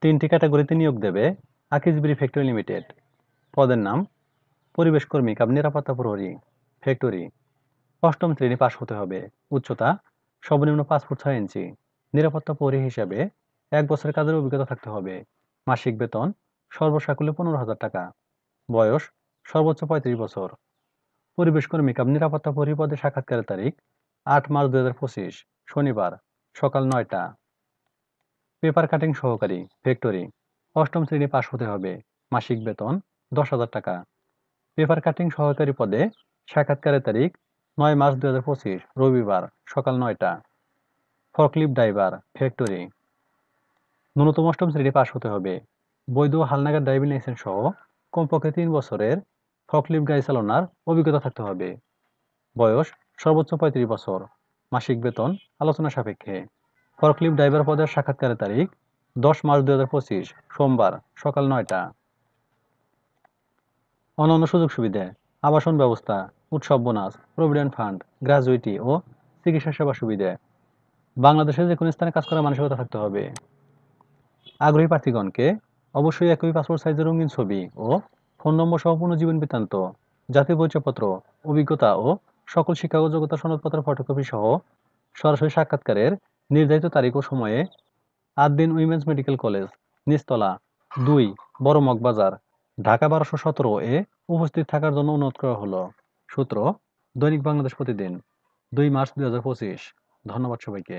তিনটি ক্যাটাগরিতে নিয়োগ দেবে আকিজবিড়ি ফ্যাক্টরি লিমিটেড। পদের নাম পরিবেশ কর্মী কাম নিরাপত্তা প্রহরী ফ্যাক্টরি। অষ্টম শ্রেণী পাশ হতে হবে। উচ্চতা সর্বনিম্ন 5 ফুট 6 ইঞ্চি। নিরাপত্তা প্রহরী হিসাবে 1 বছরের কাজের অভিজ্ঞতা থাকতে হবে। মাসিক বেতন সর্বসাকুল্যে 15,000 টাকা। বয়স সর্বোচ্চ 35 বছর। পরিবেশ কর্মী কাম নিরাপত্তা প্রহরী পদে সাক্ষাৎকারের তারিখ 8 মার্চ 2025 শনিবার সকাল 9টা। পেপার কাটিং সহকারী ফ্যাক্টরি। অষ্টম শ্রেণী পাশ হতে হবে। মাসিক বেতন 10,000 টাকা। পেপার কাটিং সহকারী পদে সাক্ষাৎকারের তারিখ 9 মার্চ 2025 রবিবার সকাল 9টা। Forklift driver factory. ন্যূনতম অষ্টম শ্রেণী পাশ হতে হবে। বৈধ হালনাগাদ ড্রাইভিং লাইসেন্স সহ কমপক্ষে 3 বছরের ফরক্লিফট গাড়ি চালানোর অভিজ্ঞতা থাকতে হবে। বয়স সর্বোচ্চ 35 বছর। মাসিক বেতন আলোচনা সাপেক্ষে। ফরক্লিফট ড্রাইভার পদের সাক্ষাৎকারের তারিখ 10 মার্চ 2025 সোমবার সকাল 9টা। অন্যান্য সুযোগ সুবিধা আবাসন ব্যবস্থা, উৎসব বোনাস, প্রভিডেন্ট ফান্ড, গ্র্যাজুইটি ও চিকিৎসা সেবা সুবিধা। বাংলাদেশের যে কোনো স্থানে কাজ করার মানসিকতা থাকতে হবে। আগ্রহী প্রার্থীগণকে অবশ্যই একই পাসপোর্ট সাইজের রঙিন ছবি ও ফোন নম্বর সহ পূর্ণ জীবন বৃত্তান্ত, জাতীয় পরিচয়পত্র, অভিজ্ঞতা ও সকল শিক্ষাগত যোগ্যতা সনদপত্রের ফটোকপি সহ সরাসরি সাক্ষাৎকারের নির্ধারিত তারিখ ও সময়ে আদ-দ্বীন উইমেন্স মেডিকেল কলেজ, নিচতলা 2, বড় মগবাজার, ঢাকা 1217 এ উপস্থিত থাকার জন্য অনুরোধ করা হলো। সূত্র দৈনিক বাংলাদেশ প্রতিদিন 2 মার্চ 2025। ধন্যবাদ সবাইকে।